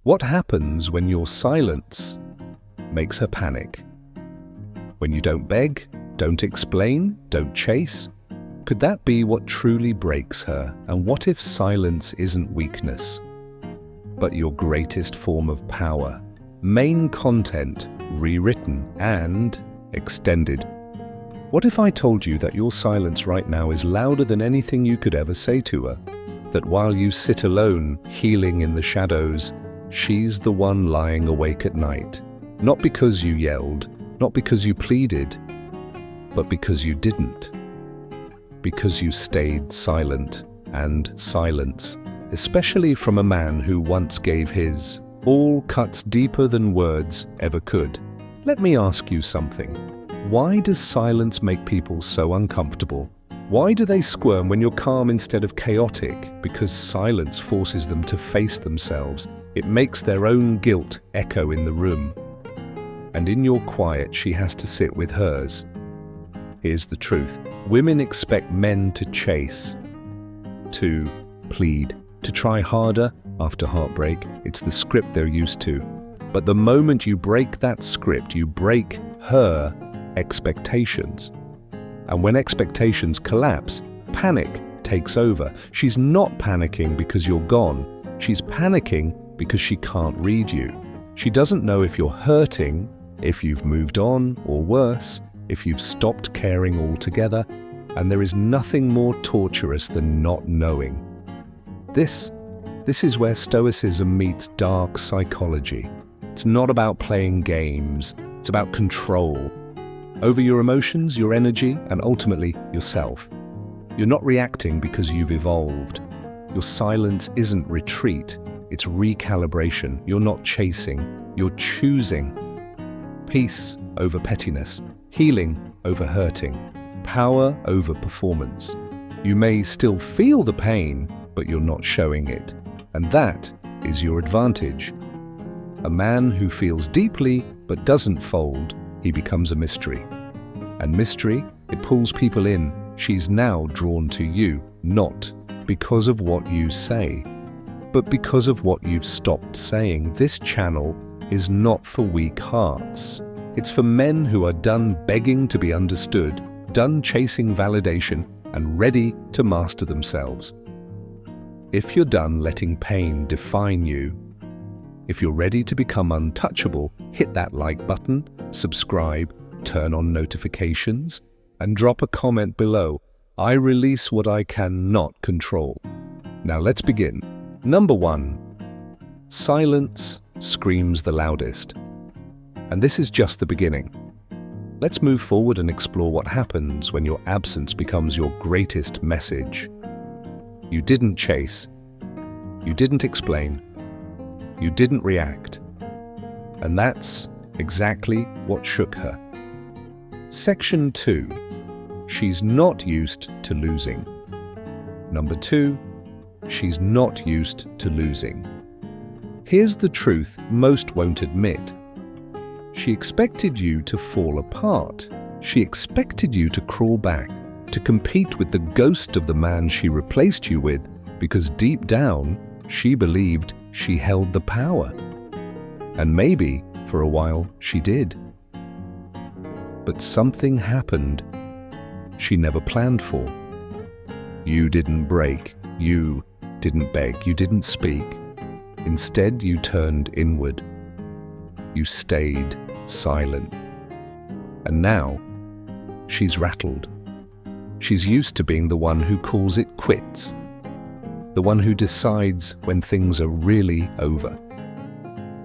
What happens when your silence makes her panic? When you don't beg, don't explain, don't chase? Could that be what truly breaks her? And what if silence isn't weakness, but your greatest form of power? Main content rewritten and extended. What if I told you that your silence right now is louder than anything you could ever say to her? That while you sit alone, healing in the shadows, she's the one lying awake at night. Not because you yelled, not because you pleaded, but because you didn't. Because you stayed silent, and silence, especially from a man who once gave his, all cuts deeper than words ever could. Let me ask you something. Why does silence make people so uncomfortable? Why do they squirm when you're calm instead of chaotic? Because silence forces them to face themselves. It makes their own guilt echo in the room. And in your quiet, she has to sit with hers. Here's the truth. Women expect men to chase, to plead, to try harder after heartbreak. It's the script they're used to. But the moment you break that script, you break her expectations. And when expectations collapse, panic takes over. She's not panicking because you're gone. She's panicking because she can't read you. She doesn't know if you're hurting, if you've moved on, or worse, if you've stopped caring altogether. And there is nothing more torturous than not knowing. This is where Stoicism meets dark psychology. It's not about playing games. It's about control over your emotions, your energy, and ultimately yourself. You're not reacting because you've evolved. Your silence isn't retreat, it's recalibration. You're not chasing, you're choosing. Peace over pettiness, healing over hurting, power over performance. You may still feel the pain, but you're not showing it. And that is your advantage. A man who feels deeply but doesn't fold, he becomes a mystery. And mystery, it pulls people in. She's now drawn to you, not because of what you say, but because of what you've stopped saying. This channel is not for weak hearts. It's for men who are done begging to be understood, done chasing validation, and ready to master themselves. If you're done letting pain define you, if you're ready to become untouchable, hit that like button, subscribe, turn on notifications, and drop a comment below. I release what I cannot control. Now let's begin. Number 1. Silence screams the loudest. And this is just the beginning. Let's move forward and explore what happens when your absence becomes your greatest message. You didn't chase. You didn't explain. You didn't react. And that's exactly what shook her. Section 2. She's not used to losing. Number 2. She's not used to losing. Here's the truth most won't admit. She expected you to fall apart. She expected you to crawl back, to compete with the ghost of the man she replaced you with, because deep down, she believed she held the power. And maybe, for a while, she did. But something happened she never planned for. You didn't break. You didn't beg. You didn't speak. Instead, you turned inward. You stayed silent. And now, she's rattled. She's used to being the one who calls it quits. The one who decides when things are really over.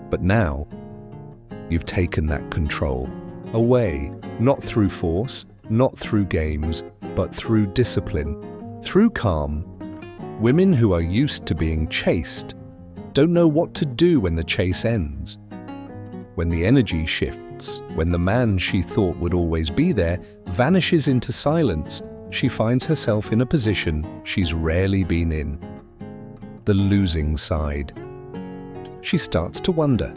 But now, you've taken that control away, not through force, not through games, but through discipline, through calm. Women who are used to being chased don't know what to do when the chase ends. When the energy shifts, when the man she thought would always be there vanishes into silence, she finds herself in a position she's rarely been in. The losing side. She starts to wonder,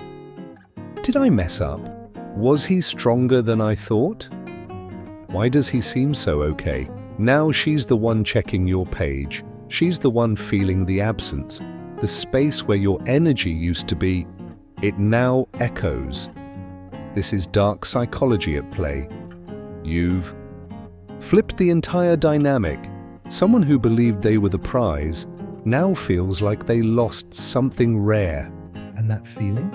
did I mess up? Was he stronger than I thought? Why does he seem so okay? Now she's the one checking your page. She's the one feeling the absence. The space where your energy used to be It now echoes. This is dark psychology at play. You've flipped the entire dynamic. Someone who believed they were the prize now feels like they lost something rare. And that feeling?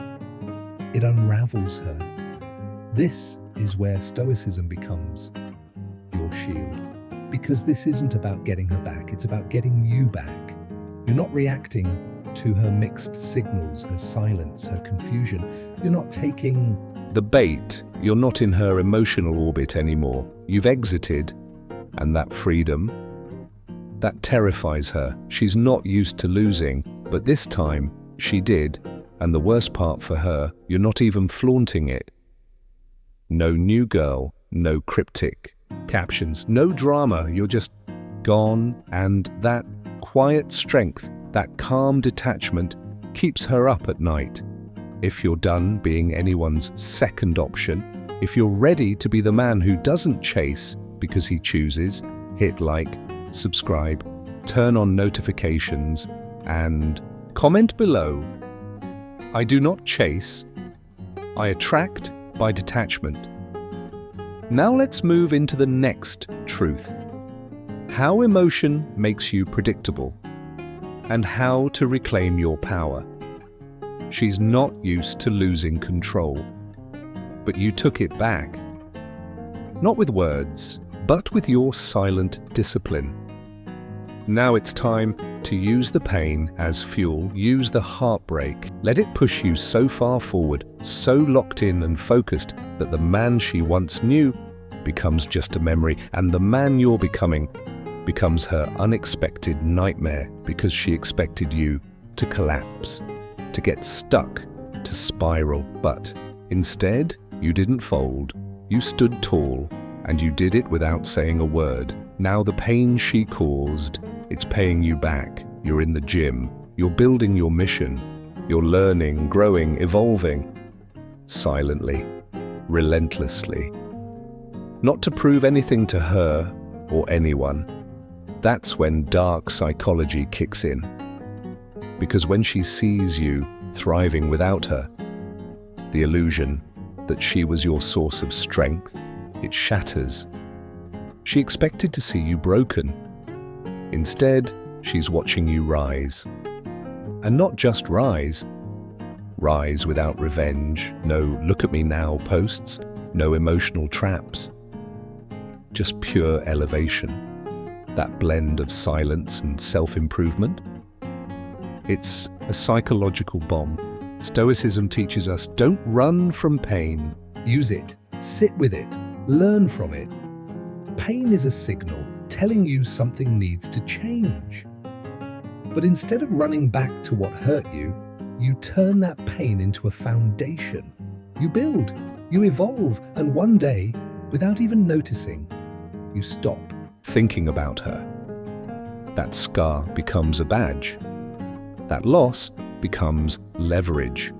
It unravels her. This is where Stoicism becomes your shield. Because this isn't about getting her back, it's about getting you back. You're not reacting to her mixed signals, her silence, her confusion. You're not taking the bait. You're not in her emotional orbit anymore. You've exited, and that freedom, that terrifies her. She's not used to losing, but this time she did, and the worst part for her, you're not even flaunting it. No new girl, no cryptic captions, no drama. You're just gone, and that quiet strength, that calm detachment keeps her up at night. If you're done being anyone's second option, if you're ready to be the man who doesn't chase because he chooses, hit like, subscribe, turn on notifications, and comment below. I do not chase, I attract by detachment. Now let's move into the next truth. How emotion makes you predictable, and how to reclaim your power. She's not used to losing control, but you took it back. Not with words, but with your silent discipline. Now it's time to use the pain as fuel, use the heartbreak. Let it push you so far forward, so locked in and focused that the man she once knew becomes just a memory, and the man you're becoming becomes her unexpected nightmare because she expected you to collapse, to get stuck, to spiral. But instead, you didn't fold. You stood tall, and you did it without saying a word. Now the pain she caused, it's paying you back. You're in the gym. You're building your mission. You're learning, growing, evolving. Silently, relentlessly. Not to prove anything to her or anyone. That's when dark psychology kicks in. Because when she sees you thriving without her, the illusion that she was your source of strength, it shatters. She expected to see you broken. Instead, she's watching you rise. And not just rise. Rise without revenge, no look at me now posts, no emotional traps. Just pure elevation. That blend of silence and self-improvement. It's a psychological bomb. Stoicism teaches us don't run from pain. use it, sit with it, learn from it. Pain is a signal telling you something needs to change. But instead of running back to what hurt you, you turn that pain into a foundation. You build, you evolve, and one day, without even noticing, you stop thinking about her. That scar becomes a badge. That loss becomes leverage.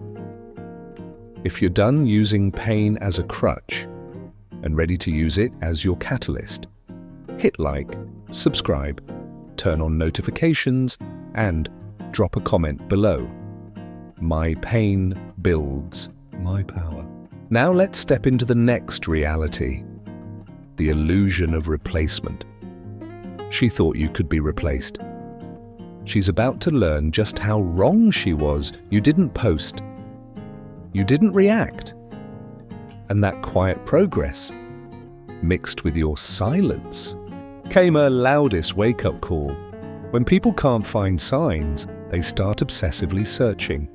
If you're done using pain as a crutch and ready to use it as your catalyst, hit like, subscribe, turn on notifications, and drop a comment below. My pain builds my power. Now let's step into the next reality, the illusion of replacement. She thought you could be replaced. She's about to learn just how wrong she was. You didn't post. You didn't react. And that quiet progress, mixed with your silence, came her loudest wake-up call. When people can't find signs, they start obsessively searching.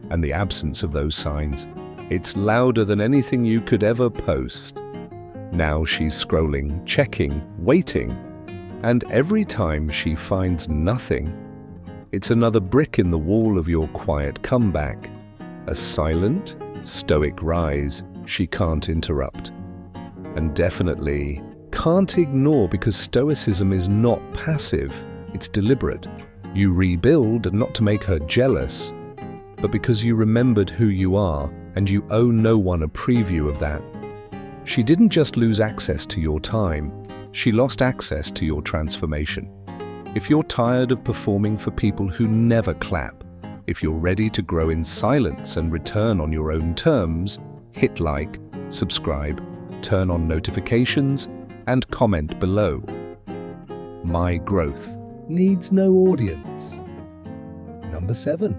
And the absence of those signs, it's louder than anything you could ever post. Now she's scrolling, checking, waiting. And every time she finds nothing, it's another brick in the wall of your quiet comeback. A silent, stoic rise she can't interrupt. And definitely can't ignore, because Stoicism is not passive, it's deliberate. You rebuild, not to make her jealous, but because you remembered who you are, and you owe no one a preview of that. She didn't just lose access to your time, she lost access to your transformation. If you're tired of performing for people who never clap, If you're ready to grow in silence and return on your own terms, hit like, subscribe, turn on notifications, and comment below. My growth needs no audience. Number 7.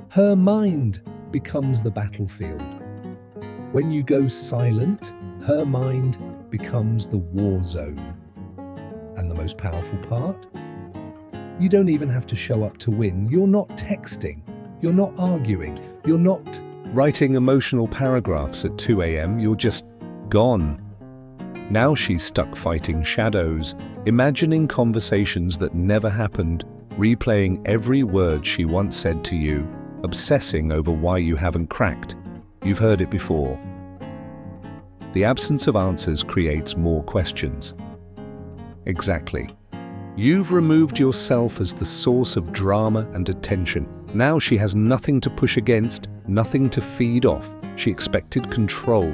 Her mind becomes the battlefield. When you go silent, her mind becomes the war zone. And the most powerful part? You don't even have to show up to win. You're not texting. You're not arguing. You're not writing emotional paragraphs at 2 a.m. You're just gone. Now she's stuck fighting shadows, imagining conversations that never happened, replaying every word she once said to you, obsessing over why you haven't cracked. You've heard it before. The absence of answers creates more questions. Exactly. You've removed yourself as the source of drama and attention. Now she has nothing to push against, nothing to feed off. She expected control.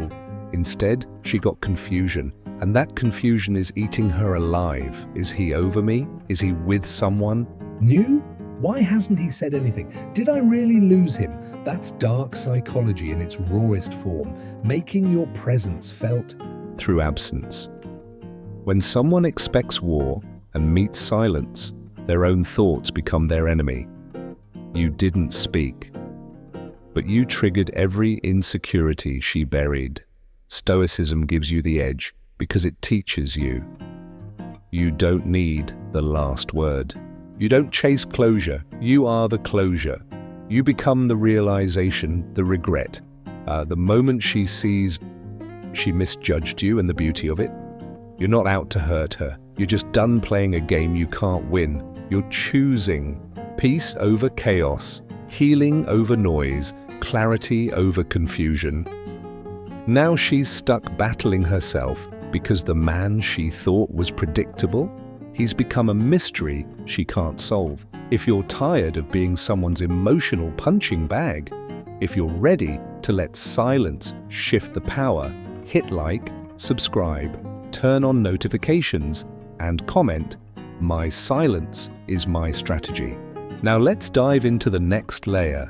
Instead, she got confusion. And that confusion is eating her alive. Is he over me? Is he with someone new? Why hasn't he said anything? Did I really lose him? That's dark psychology in its rawest form, making your presence felt through absence. When someone expects war and meets silence, their own thoughts become their enemy. You didn't speak, but you triggered every insecurity she buried. Stoicism gives you the edge because it teaches you. You don't need the last word. You don't chase closure. You are the closure. You become the realization, the regret. The moment she sees she misjudged you and the beauty of it, you're not out to hurt her. You're just done playing a game you can't win. You're choosing peace over chaos, healing over noise, clarity over confusion. Now she's stuck battling herself because the man she thought was predictable, he's become a mystery she can't solve. If you're tired of being someone's emotional punching bag, if you're ready to let silence shift the power, hit like, subscribe, turn on notifications, and comment, "My silence is my strategy." Now let's dive into the next layer,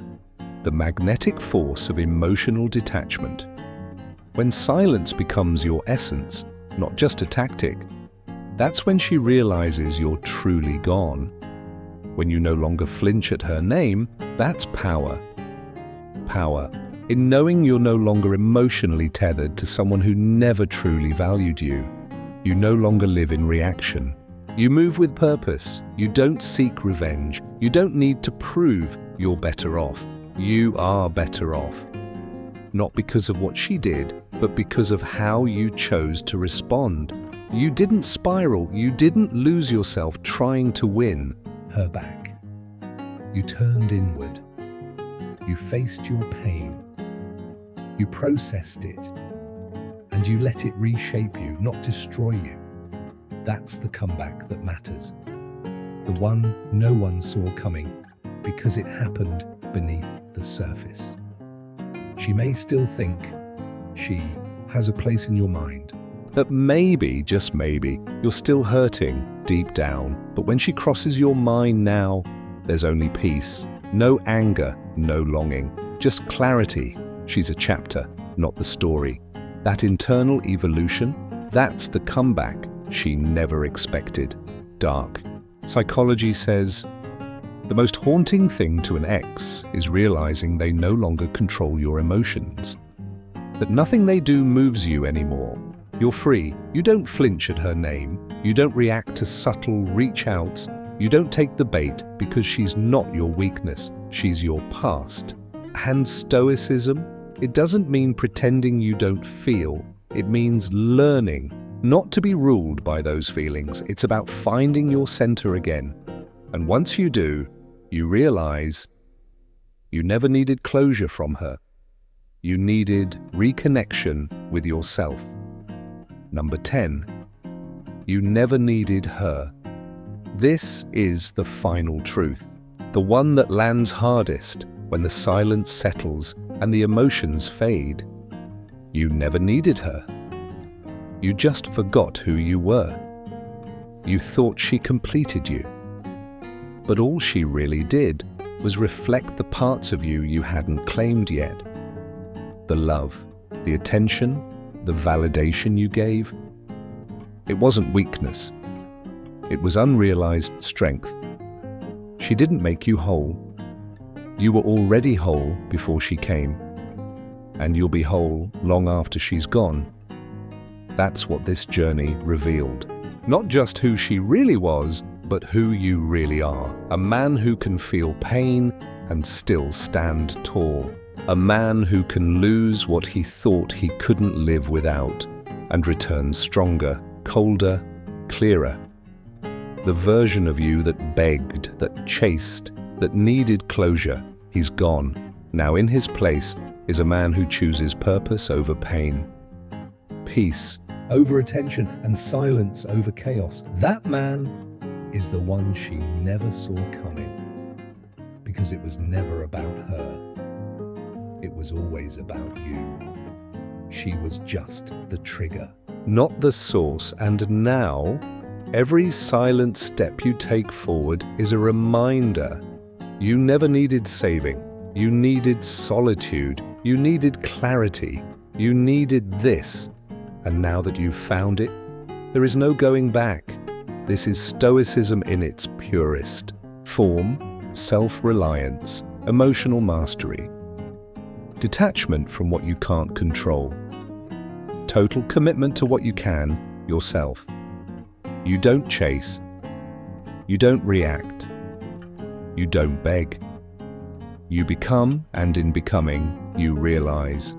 the magnetic force of emotional detachment. When silence becomes your essence, not just a tactic, that's when she realizes you're truly gone. When you no longer flinch at her name, that's power. Power in knowing you're no longer emotionally tethered to someone who never truly valued you. You no longer live in reaction. You move with purpose. You don't seek revenge. You don't need to prove you're better off. You are better off. Not because of what she did, but because of how you chose to respond. You didn't spiral. You didn't lose yourself trying to win her back. You turned inward. You faced your pain. You processed it. And you let it reshape you, not destroy you. That's the comeback that matters. The one no one saw coming because it happened beneath the surface. She may still think she has a place in your mind. That maybe, just maybe, you're still hurting deep down. But when she crosses your mind now, there's only peace. No anger, no longing, just clarity. She's a chapter, not the story. That internal evolution, that's the comeback she never expected. Dark. Psychology says, the most haunting thing to an ex is realizing they no longer control your emotions. That nothing they do moves you anymore. You're free. You don't flinch at her name. You don't react to subtle reach-outs. You don't take the bait because she's not your weakness. She's your past. And Stoicism, it doesn't mean pretending you don't feel. It means learning not to be ruled by those feelings. It's about finding your center again. And once you do, you realize you never needed closure from her. You needed reconnection with yourself. Number 10, you never needed her. This is the final truth, the one that lands hardest when the silence settles and the emotions fade. You never needed her. You just forgot who you were. You thought she completed you. But all she really did was reflect the parts of you you hadn't claimed yet. The love, the attention, the validation you gave. It wasn't weakness. It was unrealized strength. She didn't make you whole. You were already whole before she came, and you'll be whole long after she's gone. That's what this journey revealed. Not just who she really was, but who you really are. A man who can feel pain and still stand tall. A man who can lose what he thought he couldn't live without and return stronger, colder, clearer. The version of you that begged, that chased, that needed closure, he's gone. Now in his place is a man who chooses purpose over pain, peace over attention, and silence over chaos. That man is the one she never saw coming, because it was never about her. It was always about you. She was just the trigger, not the source. And now, every silent step you take forward is a reminder. You never needed saving. You needed solitude. You needed clarity. You needed this. And now that you've found it, there is no going back. This is Stoicism in its purest form: self-reliance, emotional mastery, detachment from what you can't control, total commitment to what you can, yourself. You don't chase. You don't react. You don't beg. You become, and in becoming, you realize.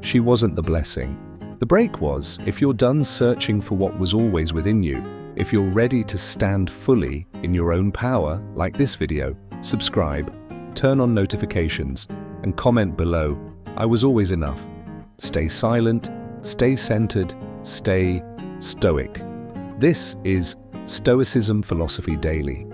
She wasn't the blessing. The break was. If you're done searching for what was always within you, if you're ready to stand fully in your own power, like this video, subscribe, turn on notifications, and comment below. I was always enough. Stay silent, stay centered, stay stoic. This is Stoicism Philosophy Daily.